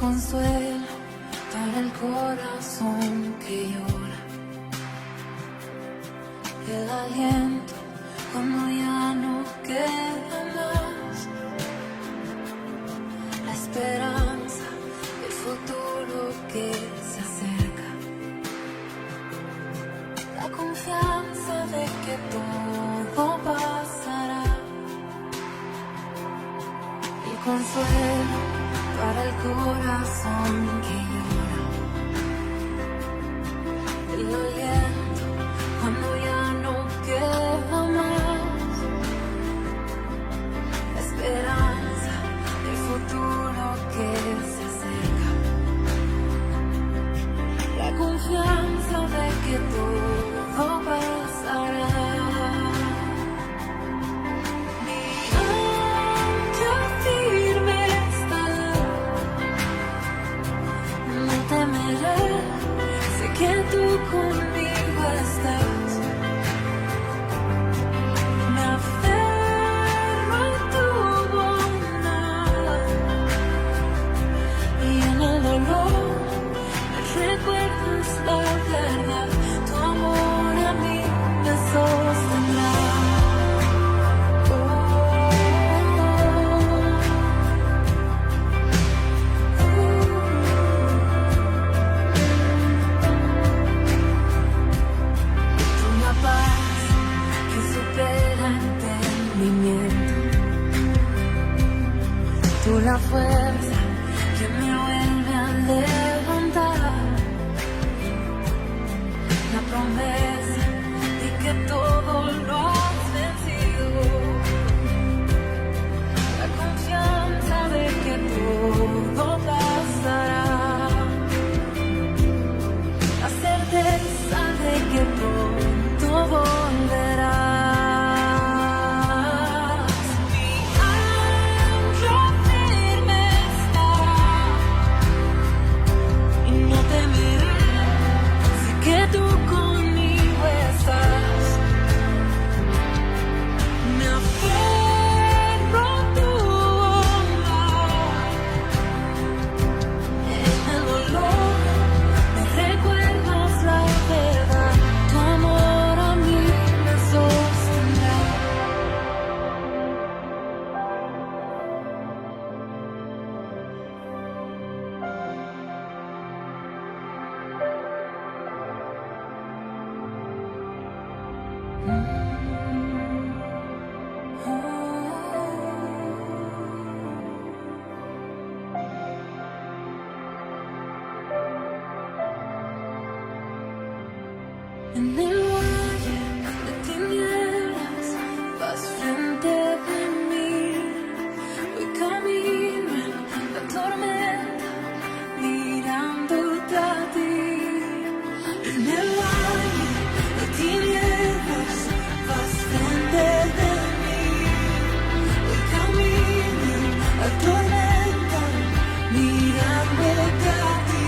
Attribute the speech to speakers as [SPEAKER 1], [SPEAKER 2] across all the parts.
[SPEAKER 1] consuelo para el corazón que llora, el aliento cuando ya no queda más, la esperanza del futuro que se acerca, la confianza de que todo pasará, el consuelo para el corazón que llora, el aliento cuando ya no queda más, la esperanza del futuro que se acerca, la confianza de que todo pasará. Que tú conmigo estás, me aferro a tu bondad y en el dolor me recuerdas la verdad, tu amor a mí me sostendrá. Tú la fuerza que me vuelve a levantar, la promesa de que todo lo has vencido, la confianza de que todo pasará, la certeza de que pronto volverá. En el valle de tinieblas vas frente de mí, voy camino en la tormenta mirándote a ti. En el valle de tinieblas vas frente de mí, voy camino en la tormenta mirándote a ti.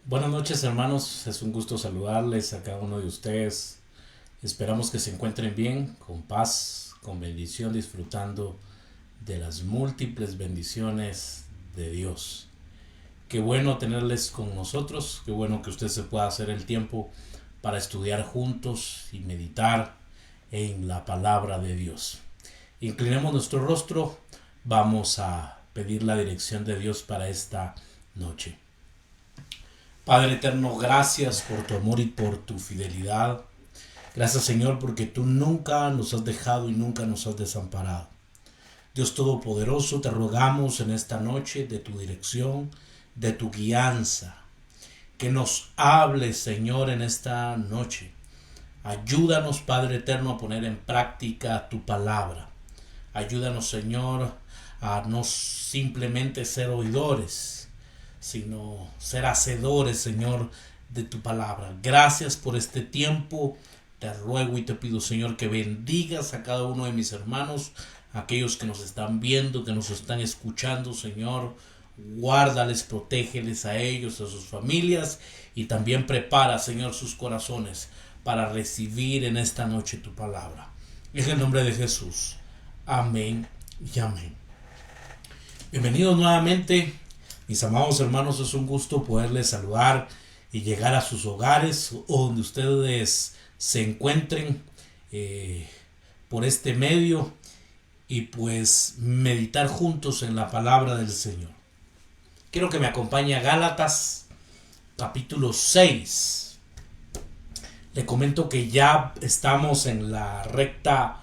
[SPEAKER 2] Buenas noches, hermanos, es un gusto saludarles a cada uno de ustedes. Esperamos que se encuentren bien, con paz, con bendición, disfrutando de las múltiples bendiciones de Dios. Qué bueno tenerles con nosotros, qué bueno que usted se pueda hacer el tiempo para estudiar juntos y meditar en la palabra de Dios. Inclinemos nuestro rostro, vamos a pedir la dirección de Dios para esta noche. Padre eterno, gracias por tu amor y por tu fidelidad. Gracias, Señor, porque tú nunca nos has dejado y nunca nos has desamparado. Dios Todopoderoso, te rogamos en esta noche de tu dirección, de tu guianza. Que nos hables, Señor, en esta noche. Ayúdanos, Padre eterno, a poner en práctica tu palabra. Ayúdanos, Señor, a no simplemente ser oidores, sino ser hacedores, Señor, de tu palabra. Gracias por este tiempo. Te ruego y te pido, Señor, que bendigas a cada uno de mis hermanos, aquellos que nos están viendo, que nos están escuchando, Señor. Guárdales, protégeles a ellos, a sus familias, y también prepara, Señor, sus corazones para recibir en esta noche tu palabra. En el nombre de Jesús. Amén y amén. Bienvenidos nuevamente, mis amados hermanos. Es un gusto poderles saludar y llegar a sus hogares o donde ustedes se encuentren por este medio, y pues meditar juntos en la palabra del Señor. Quiero que me acompañe a Gálatas capítulo 6. Le comento que ya estamos en la recta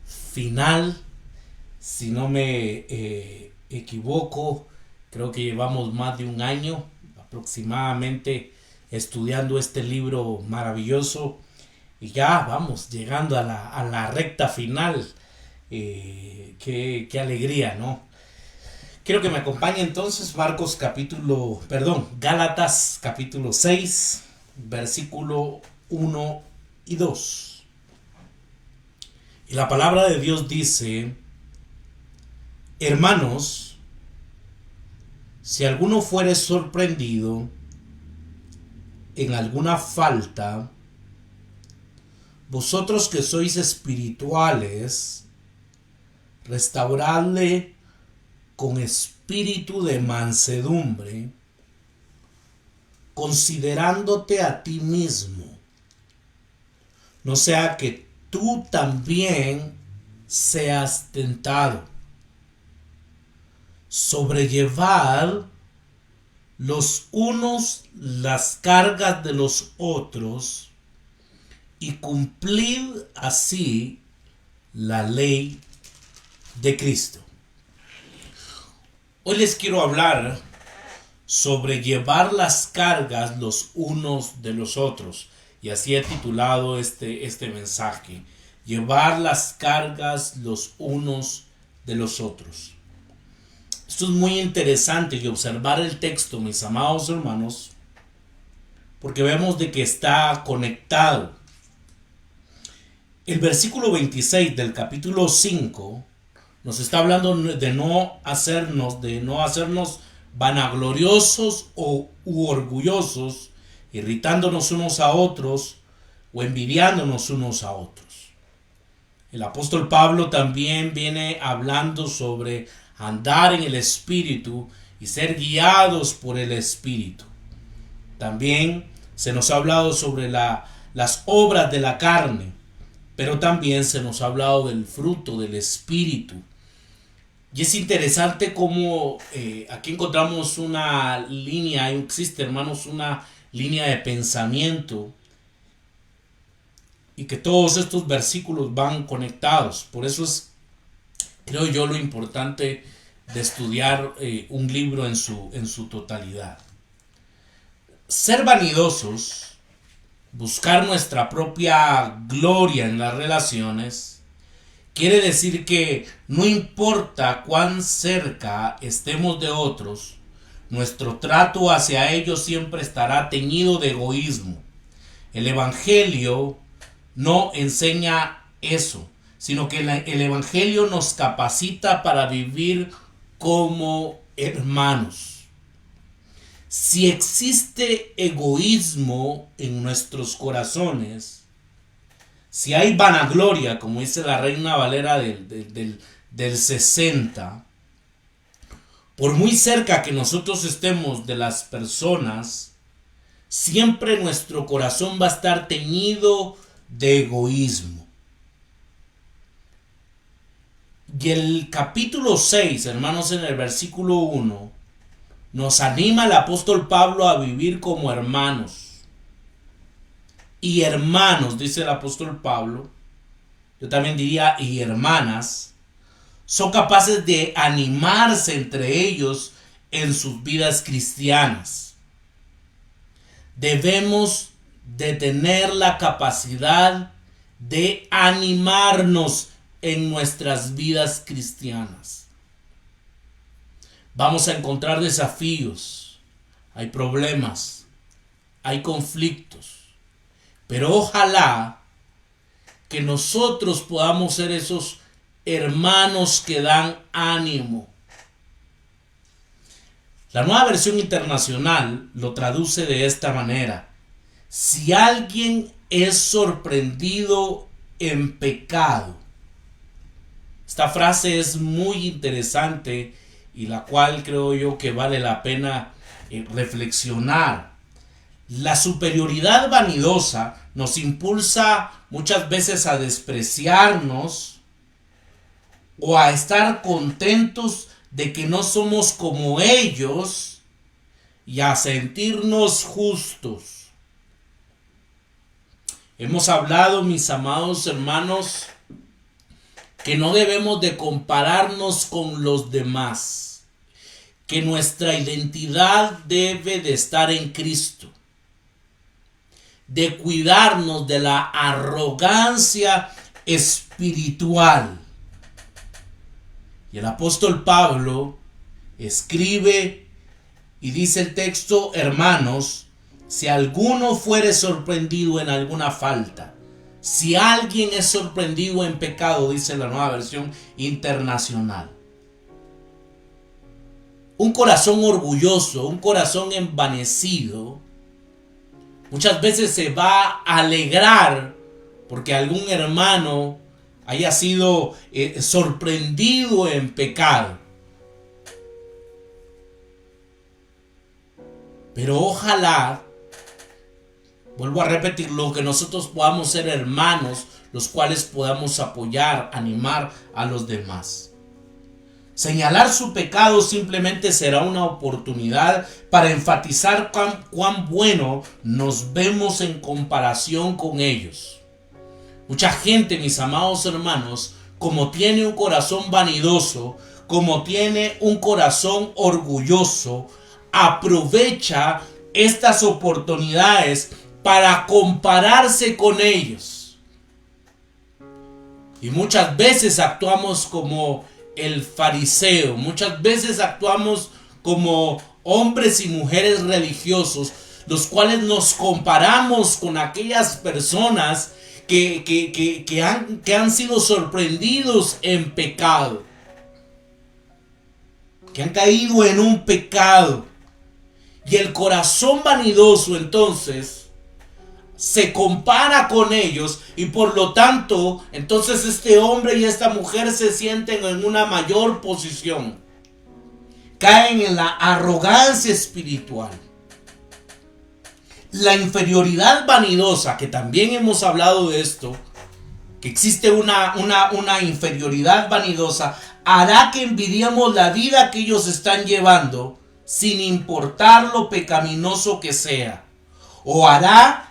[SPEAKER 2] final. Si no me equivoco, creo que llevamos más de un año aproximadamente estudiando este libro maravilloso, y ya vamos llegando a la recta final. Qué alegría, ¿no? Quiero que me acompañe entonces Gálatas capítulo 6, versículo 1 y 2. Y la palabra de Dios dice: hermanos, si alguno fuere sorprendido en alguna falta, vosotros que sois espirituales, restauradle con espíritu de mansedumbre, considerándote a ti mismo, no sea que tú también seas tentado. Sobrellevad los unos las cargas de los otros, y cumplid así la ley de Cristo. Hoy les quiero hablar sobre llevar las cargas los unos de los otros, y así he titulado este mensaje: llevar las cargas los unos de los otros. Esto es muy interesante, y observar el texto, mis amados hermanos, porque vemos de que está conectado. El versículo 26 del capítulo 5 nos está hablando de no hacernos vanagloriosos u orgullosos, irritándonos unos a otros o envidiándonos unos a otros. El apóstol Pablo también viene hablando sobre andar en el Espíritu y ser guiados por el Espíritu. También se nos ha hablado sobre las obras de la carne, pero también se nos ha hablado del fruto del Espíritu. Y es interesante cómo aquí encontramos una línea, existe, hermanos, una línea de pensamiento, y que todos estos versículos van conectados. Por eso es, creo yo, lo importante de estudiar un libro en su totalidad. Ser vanidosos, buscar nuestra propia gloria en las relaciones, quiere decir que no importa cuán cerca estemos de otros, nuestro trato hacia ellos siempre estará teñido de egoísmo. El Evangelio no enseña eso, sino que el Evangelio nos capacita para vivir como hermanos. Si existe egoísmo en nuestros corazones, si hay vanagloria, como dice la Reina Valera del 60, por muy cerca que nosotros estemos de las personas, siempre nuestro corazón va a estar teñido de egoísmo. Y el capítulo 6, hermanos, en el versículo 1, nos anima el apóstol Pablo a vivir como hermanos. Y hermanos, dice el apóstol Pablo, yo también diría y hermanas, son capaces de animarse entre ellos en sus vidas cristianas. Debemos de tener la capacidad de animarnos en nuestras vidas cristianas. Vamos a encontrar desafíos, hay problemas, hay conflictos, pero ojalá que nosotros podamos ser esos hermanos que dan ánimo. La Nueva Versión Internacional lo traduce de esta manera: si alguien es sorprendido en pecado. Esta frase es muy interesante y la cual creo yo que vale la pena reflexionar. La superioridad vanidosa nos impulsa muchas veces a despreciarnos o a estar contentos de que no somos como ellos y a sentirnos justos. Hemos hablado, mis amados hermanos, que no debemos de compararnos con los demás, que nuestra identidad debe de estar en Cristo, de cuidarnos de la arrogancia espiritual. Y el apóstol Pablo escribe y dice el texto: hermanos, si alguno fuere sorprendido en alguna falta, si alguien es sorprendido en pecado, dice la Nueva Versión Internacional. Un corazón orgulloso, un corazón envanecido, muchas veces se va a alegrar porque algún hermano haya sido sorprendido en pecado. Pero ojalá, vuelvo a repetirlo, que nosotros podamos ser hermanos, los cuales podamos apoyar, animar a los demás. Señalar su pecado simplemente será una oportunidad para enfatizar cuán bueno nos vemos en comparación con ellos. Mucha gente, mis amados hermanos, como tiene un corazón vanidoso, como tiene un corazón orgulloso, aprovecha estas oportunidades para compararse con ellos. Y muchas veces actuamos como el fariseo, muchas veces actuamos como hombres y mujeres religiosos, los cuales nos comparamos con aquellas personas que han sido sorprendidos en pecado, que han caído en un pecado. Y el corazón vanidoso entonces se compara con ellos y por lo tanto entonces este hombre y esta mujer se sienten en una mayor posición. Caen en la arrogancia espiritual. La inferioridad vanidosa, que también hemos hablado de esto, que existe una inferioridad vanidosa, hará que envidiemos la vida que ellos están llevando sin importar lo pecaminoso que sea, o hará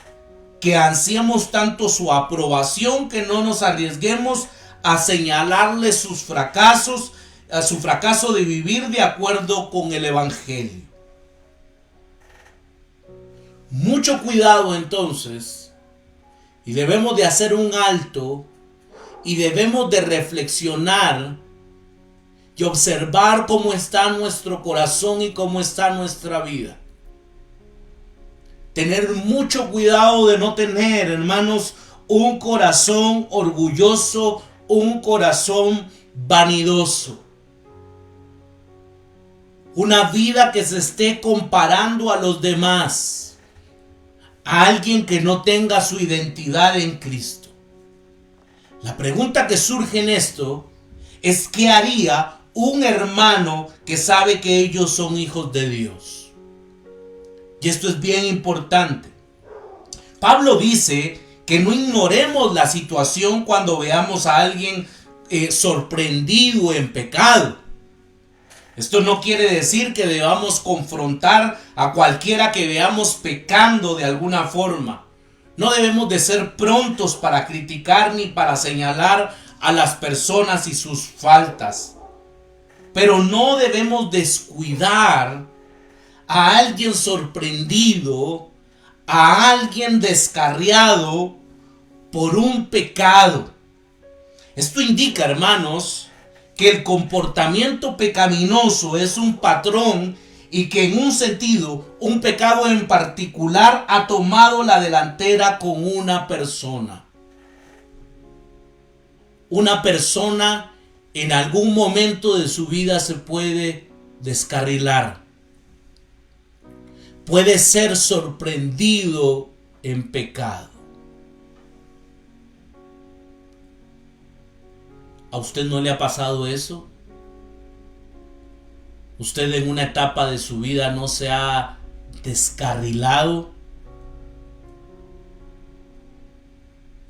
[SPEAKER 2] que ansiemos tanto su aprobación que no nos arriesguemos a señalarle sus fracasos, a su fracaso de vivir de acuerdo con el Evangelio. Mucho cuidado entonces, y debemos de hacer un alto y debemos de reflexionar y observar cómo está nuestro corazón y cómo está nuestra vida. Tener mucho cuidado de no tener, hermanos, un corazón orgulloso, un corazón vanidoso. Una vida que se esté comparando a los demás. A alguien que no tenga su identidad en Cristo. La pregunta que surge en esto es: ¿qué haría un hermano que sabe que ellos son hijos de Dios? Y esto es bien importante. Pablo dice que no ignoremos la situación cuando veamos a alguien sorprendido en pecado. Esto no quiere decir que debamos confrontar a cualquiera que veamos pecando de alguna forma. No debemos de ser prontos para criticar ni para señalar a las personas y sus faltas. Pero no debemos descuidar a alguien sorprendido, a alguien descarriado por un pecado. Esto indica, hermanos, que el comportamiento pecaminoso es un patrón y que en un sentido, un pecado en particular ha tomado la delantera con una persona. Una persona en algún momento de su vida se puede descarrilar. Puede ser sorprendido en pecado. ¿A usted no le ha pasado eso? ¿Usted en una etapa de su vida no se ha descarrilado?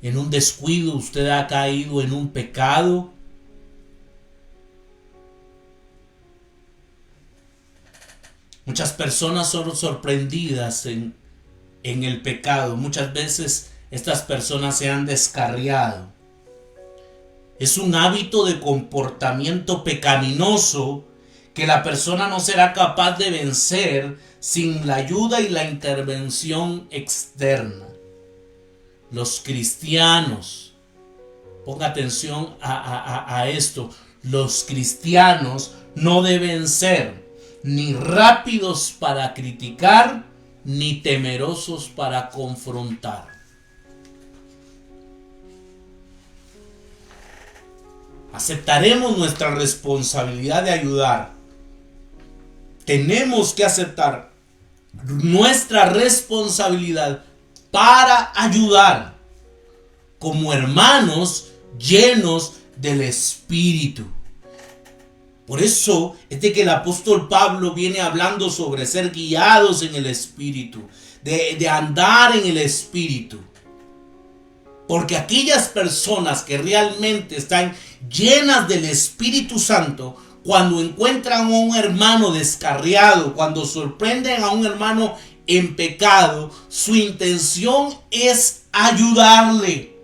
[SPEAKER 2] En un descuido usted ha caído en un pecado. Muchas personas son sorprendidas en el pecado. Muchas veces estas personas se han descarriado. Es un hábito de comportamiento pecaminoso que la persona no será capaz de vencer sin la ayuda y la intervención externa. Los cristianos, ponga atención a esto, los cristianos no deben ser ni rápidos para criticar, ni temerosos para confrontar. Aceptaremos nuestra responsabilidad de ayudar. Tenemos que aceptar nuestra responsabilidad para ayudar como hermanos llenos del Espíritu. Por eso es de que el apóstol Pablo viene hablando sobre ser guiados en el Espíritu, de andar en el Espíritu. Porque aquellas personas que realmente están llenas del Espíritu Santo, cuando encuentran a un hermano descarriado, cuando sorprenden a un hermano en pecado, su intención es ayudarle.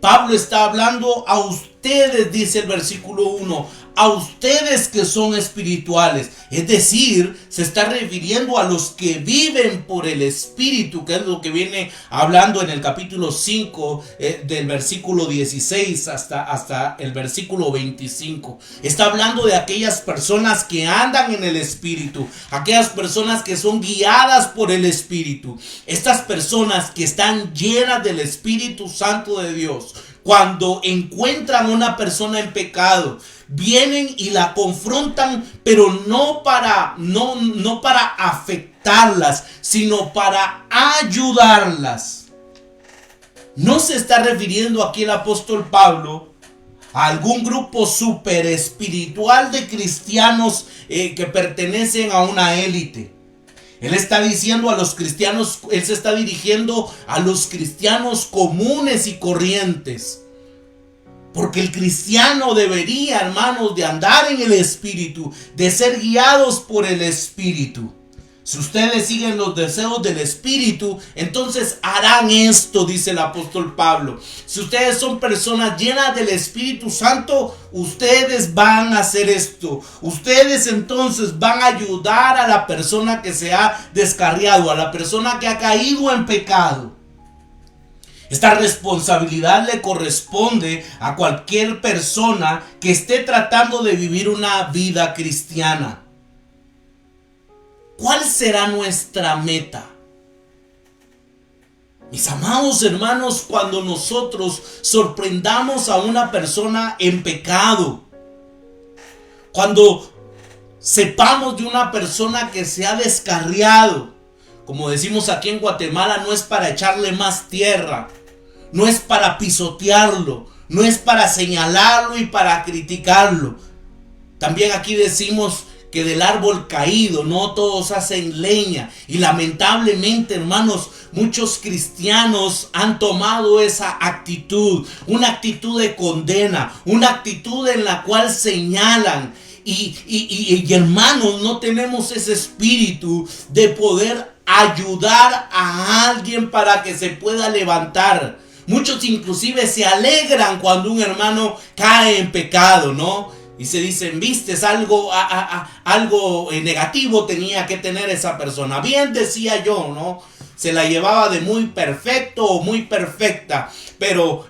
[SPEAKER 2] Pablo está hablando a ustedes, dice el versículo 1, a ustedes que son espirituales. Es decir, se está refiriendo a los que viven por el Espíritu, que es lo que viene hablando en el capítulo 5, del versículo 16 hasta el versículo 25. Está hablando de aquellas personas que andan en el Espíritu, aquellas personas que son guiadas por el Espíritu. Estas personas que están llenas del Espíritu Santo de Dios, cuando encuentran una persona en pecado, vienen y la confrontan, pero no para afectarlas, sino para ayudarlas. No se está refiriendo aquí el apóstol Pablo a algún grupo super espiritual de cristianos que pertenecen a una élite. Él está diciendo a los cristianos, él se está dirigiendo a los cristianos comunes y corrientes. Porque el cristiano debería, hermanos, de andar en el Espíritu, de ser guiados por el Espíritu. Si ustedes siguen los deseos del Espíritu, entonces harán esto, dice el apóstol Pablo. Si ustedes son personas llenas del Espíritu Santo, ustedes van a hacer esto. Ustedes entonces van a ayudar a la persona que se ha descarriado, a la persona que ha caído en pecado. Esta responsabilidad le corresponde a cualquier persona que esté tratando de vivir una vida cristiana. ¿Cuál será nuestra meta? Mis amados hermanos, cuando nosotros sorprendamos a una persona en pecado, cuando sepamos de una persona que se ha descarriado, como decimos aquí en Guatemala, no es para echarle más tierra, no es para pisotearlo, no es para señalarlo y para criticarlo. También aquí decimos que del árbol caído no todos hacen leña, y lamentablemente, hermanos, muchos cristianos han tomado esa actitud, una actitud de condena, una actitud en la cual señalan. Y hermanos, no tenemos ese espíritu de poder ayudar a alguien para que se pueda levantar. Muchos inclusive se alegran cuando un hermano cae en pecado, ¿no? Y se dicen, vistes, algo negativo tenía que tener esa persona. Bien decía yo, ¿no? se la llevaba de muy perfecto o muy perfecta, pero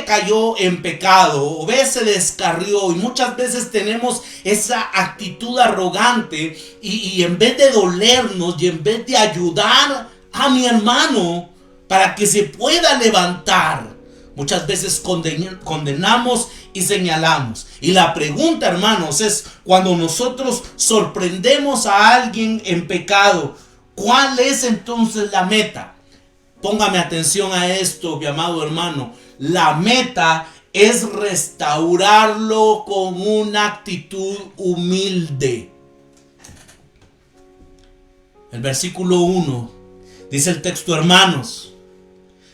[SPEAKER 2] cayó en pecado, o se descarrió, y muchas veces tenemos esa actitud arrogante y en vez de dolernos y en vez de ayudar a mi hermano para que se pueda levantar, muchas veces condenamos y señalamos. Y la pregunta, hermanos, es cuando nosotros sorprendemos a alguien en pecado, ¿cuál es entonces la meta? Póngame atención a esto, mi amado hermano. La meta es restaurarlo con una actitud humilde. El versículo 1 dice el texto: hermanos,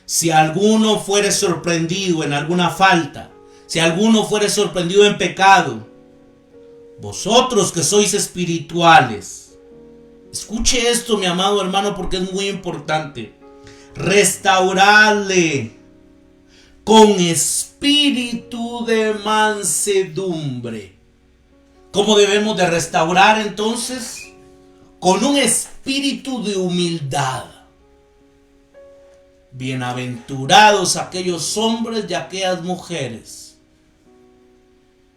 [SPEAKER 2] si alguno fuere sorprendido en alguna falta, si alguno fuere sorprendido en pecado, vosotros que sois espirituales, escuche esto, mi amado hermano, porque es muy importante. Restauradle con espíritu de mansedumbre. ¿Cómo debemos de restaurar entonces? Con un espíritu de humildad. Bienaventurados aquellos hombres y aquellas mujeres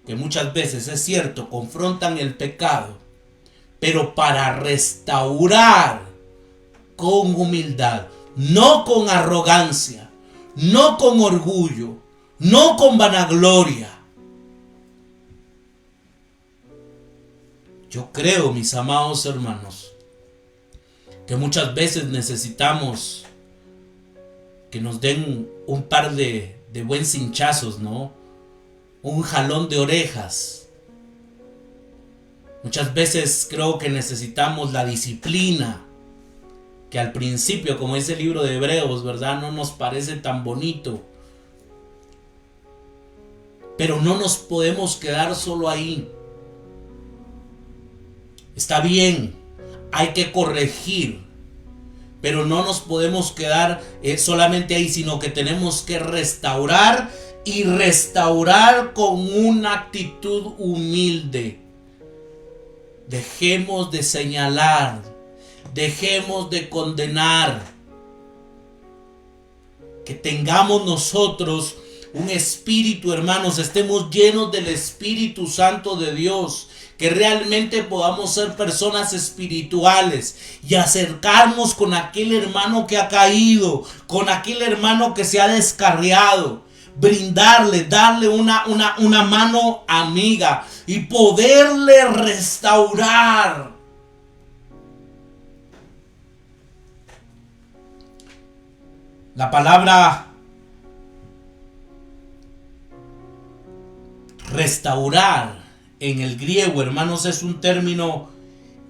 [SPEAKER 2] que muchas veces, es cierto, confrontan el pecado, pero para restaurar con humildad, no con arrogancia, no con orgullo, no con vanagloria. Yo creo, mis amados hermanos, que muchas veces necesitamos que nos den un par de buen cinchazos, ¿no? Un jalón de orejas. Muchas veces creo que necesitamos la disciplina, que al principio, como dice el libro de Hebreos, ¿verdad?, no nos parece tan bonito. Pero no nos podemos quedar solo ahí. Está bien, hay que corregir, pero no nos podemos quedar solamente ahí, sino que tenemos que restaurar, y restaurar con una actitud humilde. Dejemos de señalar, dejemos de condenar, que tengamos nosotros un espíritu, hermanos, estemos llenos del Espíritu Santo de Dios, que realmente podamos ser personas espirituales y acercarnos con aquel hermano que ha caído, con aquel hermano que se ha descarriado, brindarle, darle una mano amiga y poderle restaurar. La palabra restaurar en el griego, hermanos, es un término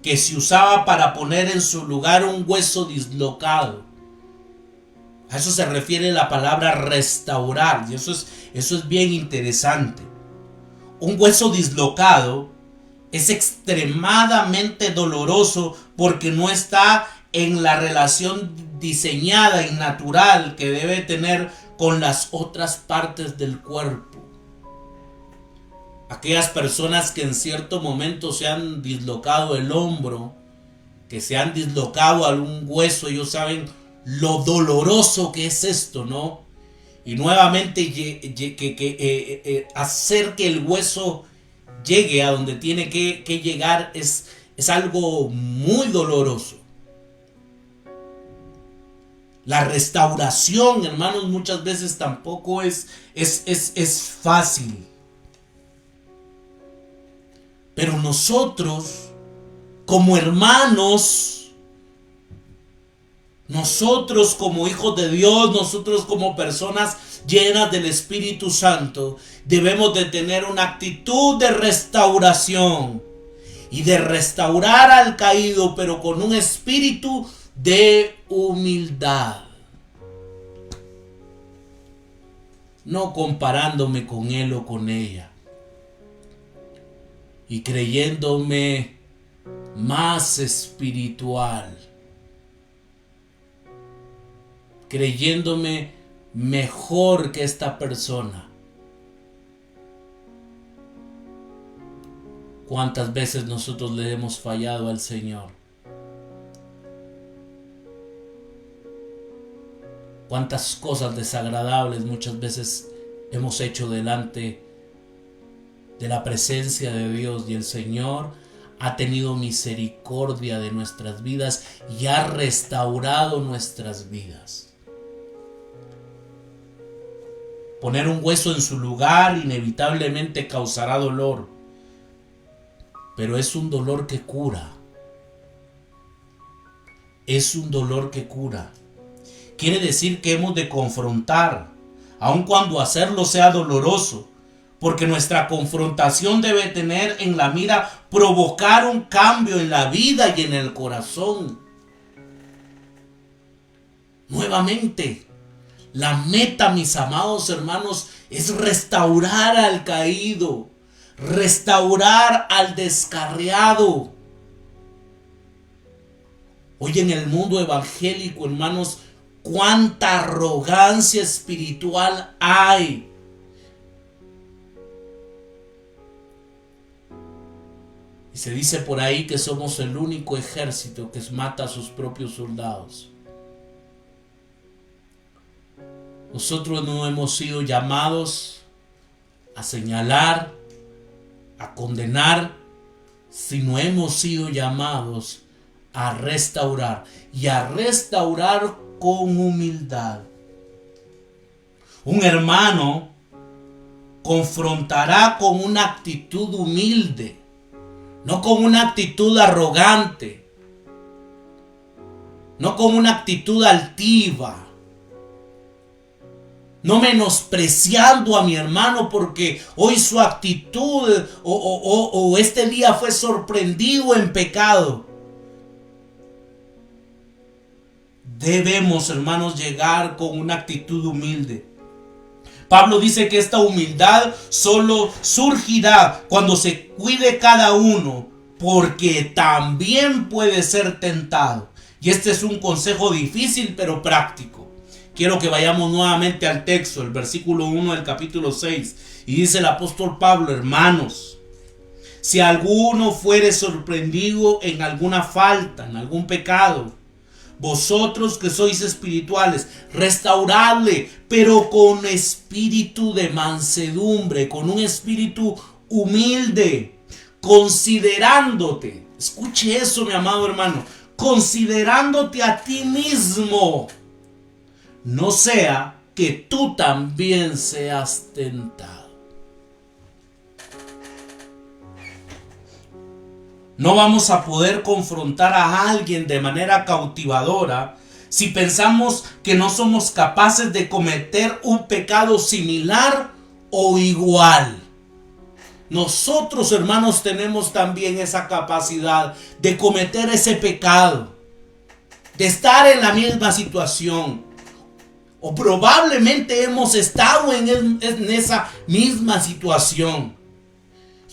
[SPEAKER 2] que se usaba para poner en su lugar un hueso dislocado. A eso se refiere la palabra restaurar, y eso es bien interesante. Un hueso dislocado es extremadamente doloroso porque no está en la relación diseñada y natural que debe tener con las otras partes del cuerpo. Aquellas personas que en cierto momento se han dislocado el hombro, que se han dislocado algún hueso, ellos saben lo doloroso que es esto, ¿no? Y nuevamente hacer que el hueso llegue a donde tiene que llegar es algo muy doloroso. La restauración, hermanos, muchas veces tampoco es fácil. Pero nosotros, como hermanos, nosotros como hijos de Dios, nosotros como personas llenas del Espíritu Santo, debemos de tener una actitud de restauración y de restaurar al caído, pero con un espíritu de humildad. No comparándome con él o con ella y creyéndome más espiritual, creyéndome mejor que esta persona. ¿Cuántas veces nosotros le hemos fallado al Señor? cuántas cosas desagradables muchas veces hemos hecho delante de la presencia de Dios, y el Señor ha tenido misericordia de nuestras vidas y ha restaurado nuestras vidas. Poner un hueso en su lugar inevitablemente causará dolor, pero es un dolor que cura. Es un dolor que cura. Quiere decir que hemos de confrontar, aun cuando hacerlo sea doloroso, porque nuestra confrontación debe tener en la mira provocar un cambio en la vida y en el corazón. Nuevamente, la meta, mis amados hermanos, es restaurar al caído, restaurar al descarriado. Hoy en el mundo evangélico, hermanos, cuánta arrogancia espiritual hay. Y se dice por ahí que somos el único ejército que mata a sus propios soldados. Nosotros no hemos sido llamados a señalar, a condenar, sino hemos sido llamados a restaurar, y a restaurar con humildad. Un hermano confrontará con una actitud humilde, no con una actitud arrogante, no con una actitud altiva, no menospreciando a mi hermano porque hoy su actitud o este día fue sorprendido en pecado. Debemos, hermanos, llegar con una actitud humilde. Pablo dice que esta humildad solo surgirá cuando se cuide cada uno, porque también puede ser tentado. Y este es un consejo difícil pero práctico. Quiero que vayamos nuevamente al texto, el versículo 1 del capítulo 6. Y dice el apóstol Pablo: hermanos, si alguno fuere sorprendido en alguna falta, en algún pecado, vosotros que sois espirituales, restauradle, pero con espíritu de mansedumbre, con un espíritu humilde, considerándote. Escuche eso, mi amado hermano. Considerándote a ti mismo, no sea que tú también seas tentado. No vamos a poder confrontar a alguien de manera cautivadora si pensamos que no somos capaces de cometer un pecado similar o igual. Nosotros, hermanos, tenemos también esa capacidad de cometer ese pecado, de estar en la misma situación, o probablemente hemos estado en esa misma situación.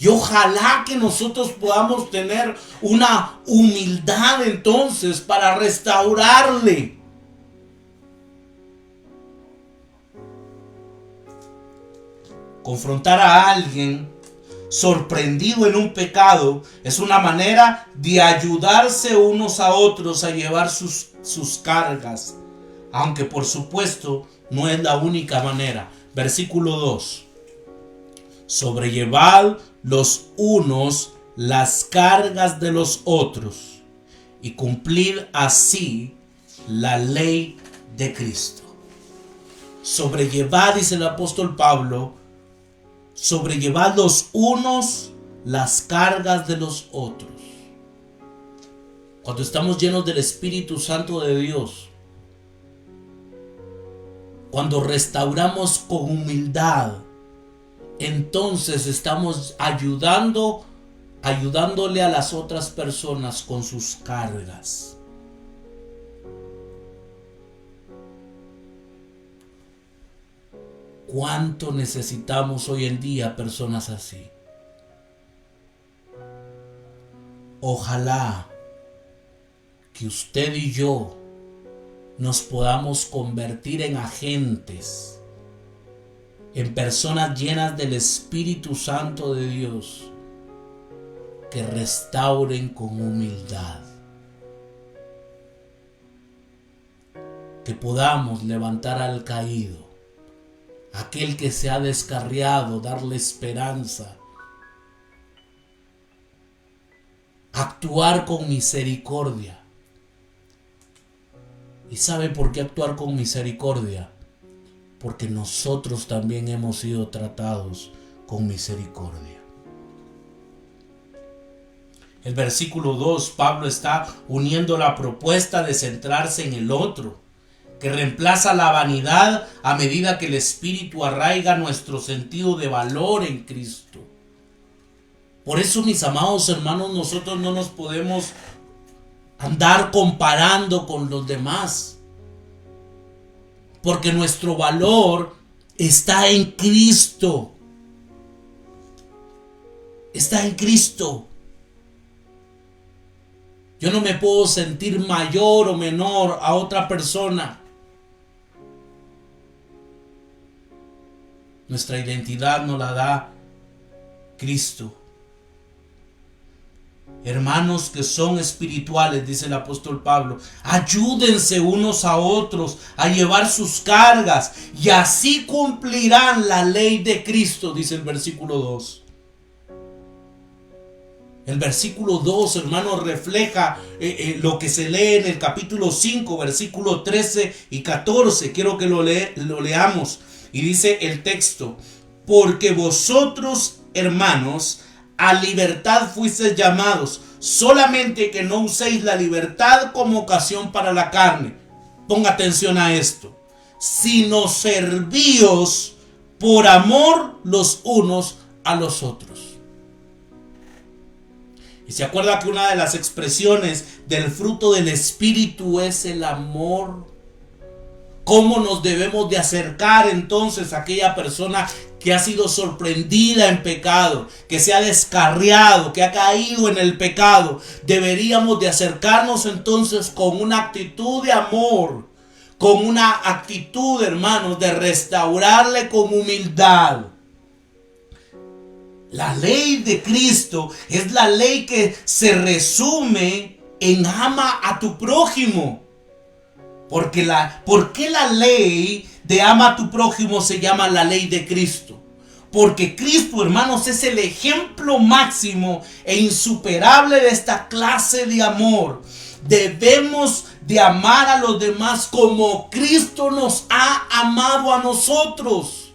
[SPEAKER 2] Y ojalá que nosotros podamos tener una humildad entonces para restaurarle. Confrontar a alguien sorprendido en un pecado es una manera de ayudarse unos a otros a llevar sus cargas, aunque por supuesto no es la única manera. Versículo 2. Sobrellevad los unos las cargas de los otros y cumplid así la ley de Cristo. Sobrellevad, dice el apóstol Pablo, sobrellevad los unos las cargas de los otros. Cuando estamos llenos del Espíritu Santo de Dios, cuando restauramos con humildad, entonces estamos ayudándole a las otras personas con sus cargas. ¿Cuánto necesitamos hoy en día personas así? Ojalá que usted y yo nos podamos convertir en agentes, en personas llenas del Espíritu Santo de Dios, que restauren con humildad. que podamos levantar al caído, aquel que se ha descarriado, darle esperanza, actuar con misericordia. ¿Y sabe por qué actuar con misericordia? Porque nosotros también hemos sido tratados con misericordia. El versículo 2, Pablo está uniendo la propuesta de centrarse en el otro, que reemplaza la vanidad a medida que el Espíritu arraiga nuestro sentido de valor en Cristo. Por eso, mis amados hermanos, nosotros no nos podemos andar comparando con los demás, porque nuestro valor está en Cristo. Está en Cristo. Yo no me puedo sentir mayor o menor a otra persona. Nuestra identidad nos la da Cristo. Hermanos que son espirituales, dice el apóstol Pablo, ayúdense unos a otros a llevar sus cargas y así cumplirán la ley de Cristo, dice el versículo 2. El versículo 2, hermanos, refleja lo que se lee en el capítulo 5, versículo 13 y 14. Quiero que lo leamos. Y dice el texto: porque vosotros, hermanos, a libertad fuisteis llamados, solamente que no uséis la libertad como ocasión para la carne. Ponga atención a esto. Sino servíos por amor los unos a los otros. Y se acuerda que una de las expresiones del fruto del Espíritu es el amor. ¿Cómo nos debemos de acercar entonces a aquella persona que ha sido sorprendida en pecado, que se ha descarriado, que ha caído en el pecado? Deberíamos de acercarnos entonces con una actitud de amor, con una actitud, hermanos, de restaurarle con humildad. La ley de Cristo es la ley que se resume en ama a tu prójimo. ¿Por qué la ley de ama a tu prójimo se llama la ley de Cristo? Porque Cristo, hermanos, es el ejemplo máximo e insuperable de esta clase de amor. Debemos de amar a los demás como Cristo nos ha amado a nosotros.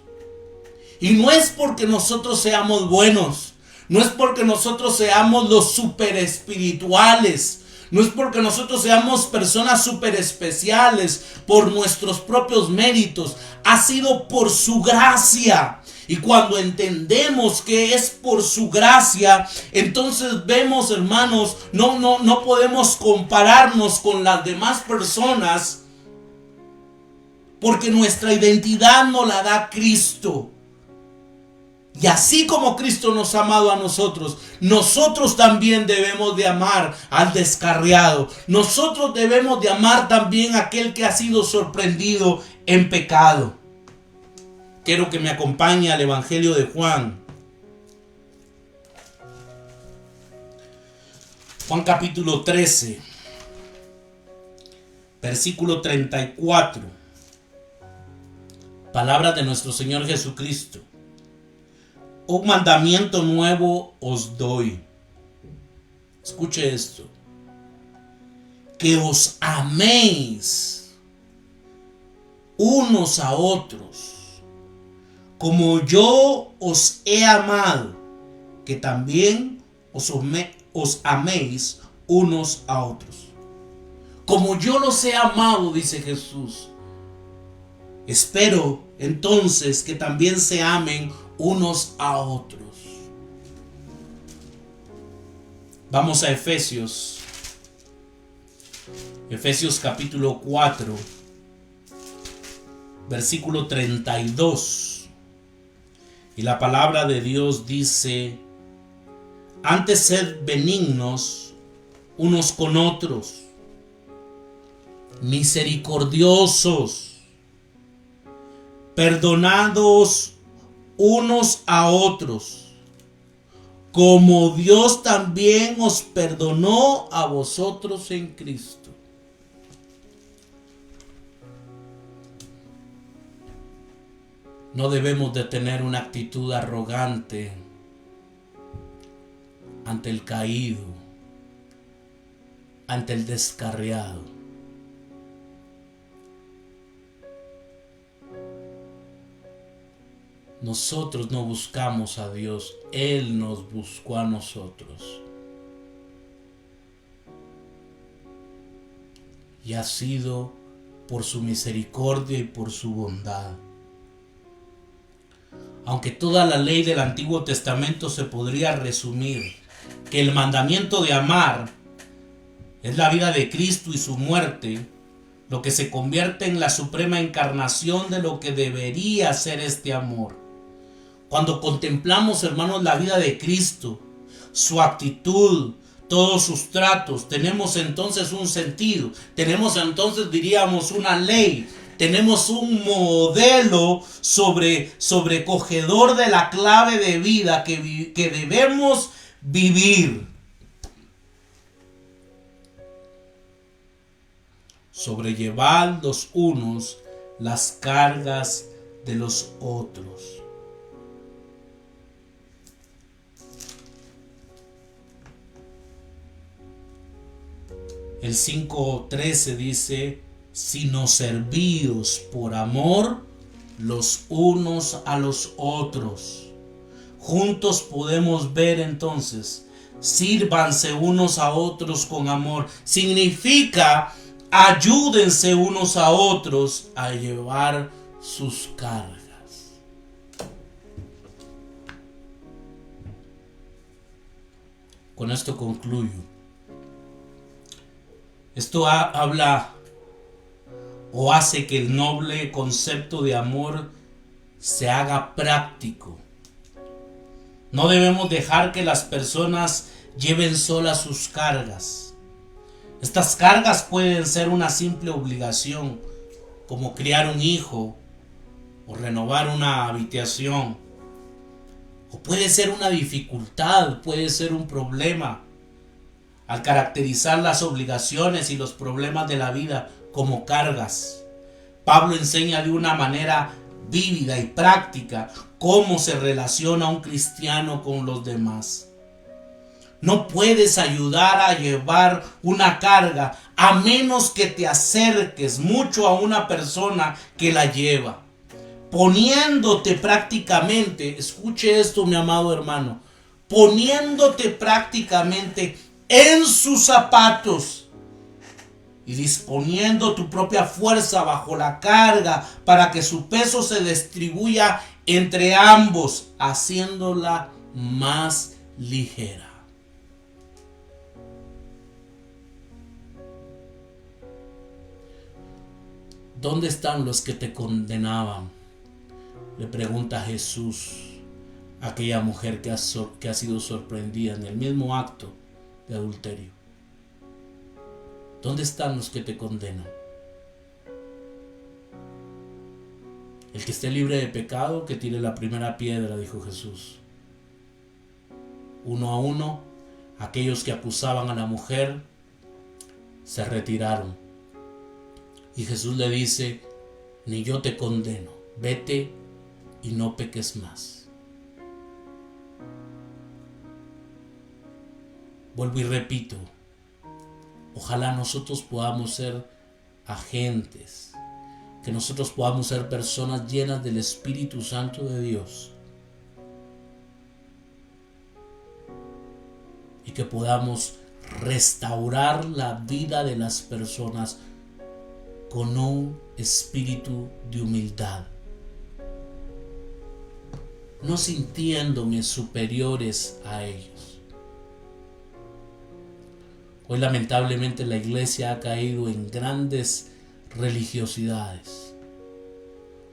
[SPEAKER 2] Y no es porque nosotros seamos buenos, no es porque nosotros seamos los super espirituales, no es porque nosotros seamos personas súper especiales por nuestros propios méritos. Ha sido por su gracia. Y cuando entendemos que es por su gracia, entonces vemos, hermanos, no podemos compararnos con las demás personas, porque nuestra identidad nos la da Cristo. Y así como Cristo nos ha amado a nosotros, nosotros también debemos de amar al descarriado. Nosotros debemos de amar también a aquel que ha sido sorprendido en pecado. Quiero que me acompañe al Evangelio de Juan. Juan capítulo 13, versículo 34. Palabra de nuestro Señor Jesucristo. Un mandamiento nuevo os doy. Escuche esto: que os améis unos a otros, como yo os he amado, que también os améis unos a otros. Como yo los he amado, dice Jesús, espero entonces que también se amen unos a otros. Vamos a Efesios capítulo 4, versículo 32. Y la palabra de Dios dice: antes sed benignos unos con otros, misericordiosos, perdonados unos a otros, como Dios también os perdonó a vosotros en Cristo. No debemos de tener una actitud arrogante ante el caído, ante el descarriado. Nosotros no buscamos a Dios, Él nos buscó a nosotros. Y ha sido por su misericordia y por su bondad. Aunque toda la ley del Antiguo Testamento se podría resumir que el mandamiento de amar es la vida de Cristo y su muerte, lo que se convierte en la suprema encarnación de lo que debería ser este amor. Cuando contemplamos, hermanos, la vida de Cristo, su actitud, todos sus tratos, tenemos entonces un sentido, tenemos entonces, diríamos, una ley, tenemos un modelo sobrecogedor de la clave de vida que debemos vivir. Sobrellevar los unos las cargas de los otros. El 5:13 dice: sino servíos por amor los unos a los otros. Juntos podemos ver entonces, sírvanse unos a otros con amor. Significa ayúdense unos a otros a llevar sus cargas. Con esto concluyo. Esto habla o hace que el noble concepto de amor se haga práctico. No debemos dejar que las personas lleven solas sus cargas. Estas cargas pueden ser una simple obligación, como criar un hijo o renovar una habitación. O puede ser una dificultad, puede ser un problema. Al caracterizar las obligaciones y los problemas de la vida como cargas, Pablo enseña de una manera vívida y práctica cómo se relaciona un cristiano con los demás. No puedes ayudar a llevar una carga a menos que te acerques mucho a una persona que la lleva, poniéndote prácticamente, escuche esto, mi amado hermano, poniéndote prácticamente en sus zapatos y disponiendo tu propia fuerza bajo la carga para que su peso se distribuya entre ambos, haciéndola más ligera. ¿Dónde están los que te condenaban?, le pregunta Jesús a aquella mujer que ha sido sorprendida en el mismo acto de adulterio. ¿Dónde están los que te condenan? El que esté libre de pecado, que tire la primera piedra, dijo Jesús. Uno a uno, aquellos que acusaban a la mujer se retiraron. Y Jesús le dice: ni yo te condeno, vete y no peques más. Vuelvo y repito, ojalá nosotros podamos ser agentes, que nosotros podamos ser personas llenas del Espíritu Santo de Dios y que podamos restaurar la vida de las personas con un espíritu de humildad, no sintiéndome superiores a ellos. Hoy lamentablemente la iglesia ha caído en grandes religiosidades.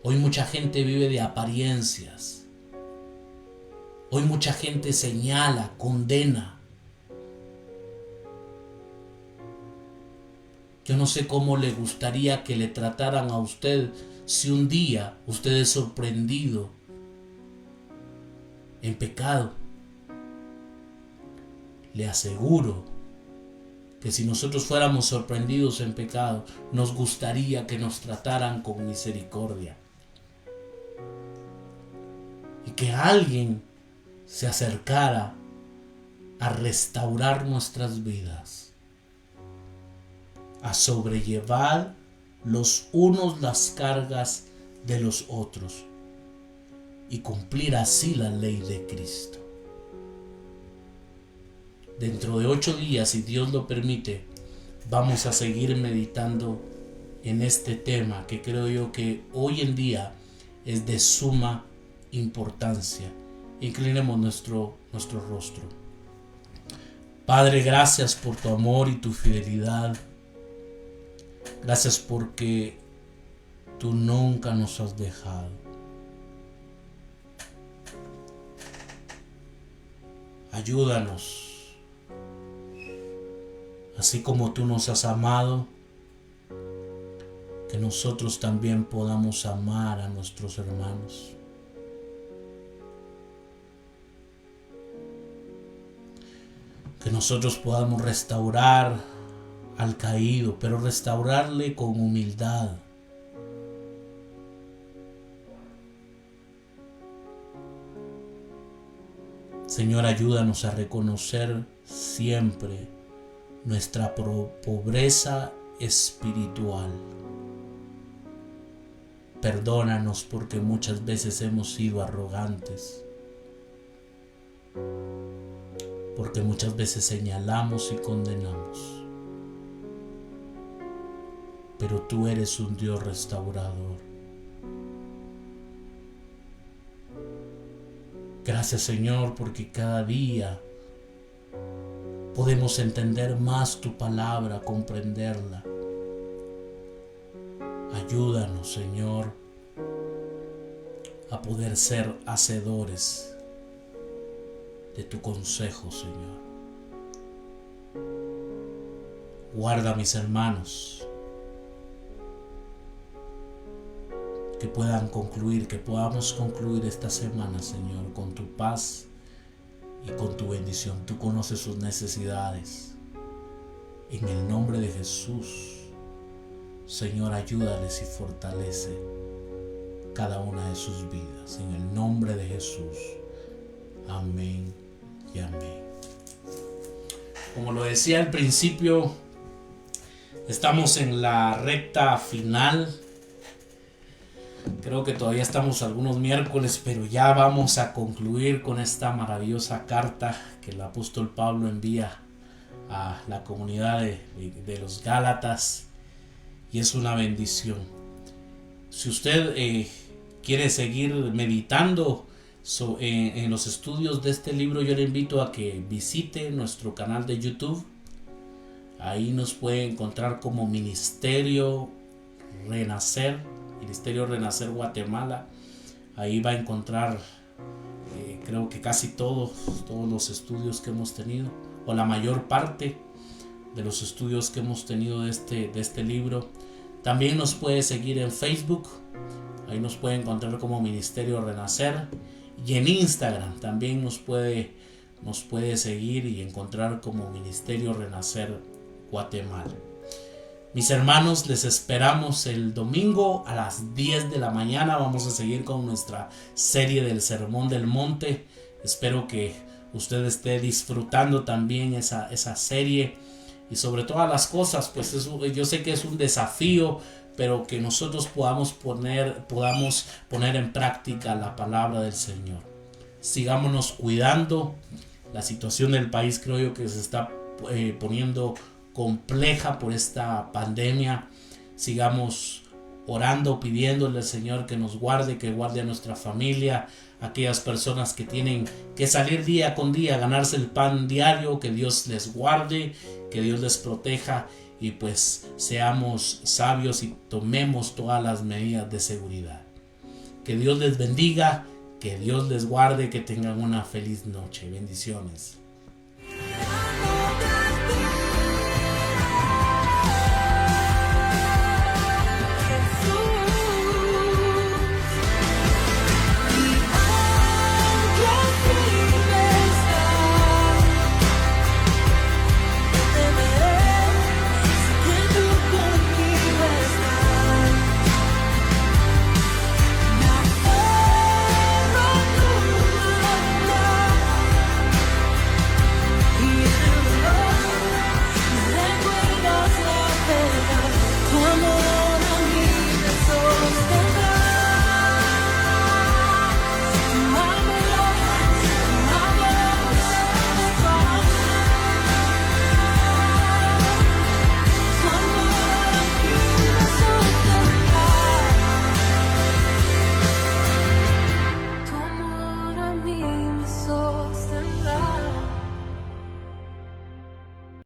[SPEAKER 2] Hoy mucha gente vive de apariencias. Hoy mucha gente señala, condena. Yo no sé cómo le gustaría que le trataran a usted si un día usted es sorprendido en pecado. Le aseguro que si nosotros fuéramos sorprendidos en pecado, nos gustaría que nos trataran con misericordia. y que alguien se acercara a restaurar nuestras vidas, a sobrellevar los unos las cargas de los otros y cumplir así la ley de Cristo. Dentro de 8 días, si Dios lo permite, vamos a seguir meditando en este tema que creo yo que hoy en día es de suma importancia. Inclinemos nuestro rostro. Padre, gracias por tu amor y tu fidelidad. Gracias porque tú nunca nos has dejado. Ayúdanos, así como tú nos has amado, que nosotros también podamos amar a nuestros hermanos. Que nosotros podamos restaurar al caído, pero restaurarle con humildad. Señor, ayúdanos a reconocer siempre nuestra pobreza espiritual. Perdónanos porque muchas veces hemos sido arrogantes, porque muchas veces señalamos y condenamos. Pero tú eres un Dios restaurador. Gracias, Señor, porque cada día podemos entender más tu palabra, comprenderla. Ayúdanos, Señor, a poder ser hacedores de tu consejo, Señor. Guarda a mis hermanos, que podamos concluir esta semana, Señor, con tu paz y con tu bendición. Tú conoces sus necesidades. En el nombre de Jesús, Señor, ayúdales y fortalece cada una de sus vidas. En el nombre de Jesús. Amén y amén. Como lo decía al principio, estamos en la recta final. Creo que todavía estamos algunos miércoles, pero ya vamos a concluir con esta maravillosa carta que el apóstol Pablo envía a la comunidad de los Gálatas, y es una bendición. Si usted quiere seguir meditando en los estudios de este libro, yo le invito a que visite nuestro canal de YouTube. Ahí nos puede encontrar como Ministerio Renacer Guatemala. Ahí va a encontrar creo que casi todos los estudios que hemos tenido, o la mayor parte de los estudios que hemos tenido de este libro. También nos puede seguir en Facebook. Ahí nos puede encontrar como Ministerio Renacer, y en Instagram también nos puede seguir y encontrar como Ministerio Renacer Guatemala. Mis hermanos, les esperamos el domingo a las 10 de la mañana. Vamos a seguir con nuestra serie del Sermón del Monte. Espero que usted esté disfrutando también esa serie. Y sobre todas las cosas, pues yo sé que es un desafío, pero que nosotros podamos poner en práctica la palabra del Señor. Sigámonos cuidando. La situación del país creo yo que se está poniendo compleja por esta pandemia. Sigamos orando, pidiéndole al Señor que nos guarde, que guarde a nuestra familia, aquellas personas que tienen que salir día con día, ganarse el pan diario. Que Dios les guarde, que Dios les proteja, y pues seamos sabios y tomemos todas las medidas de seguridad. Que Dios les bendiga, que Dios les guarde, que tengan una feliz noche. Bendiciones.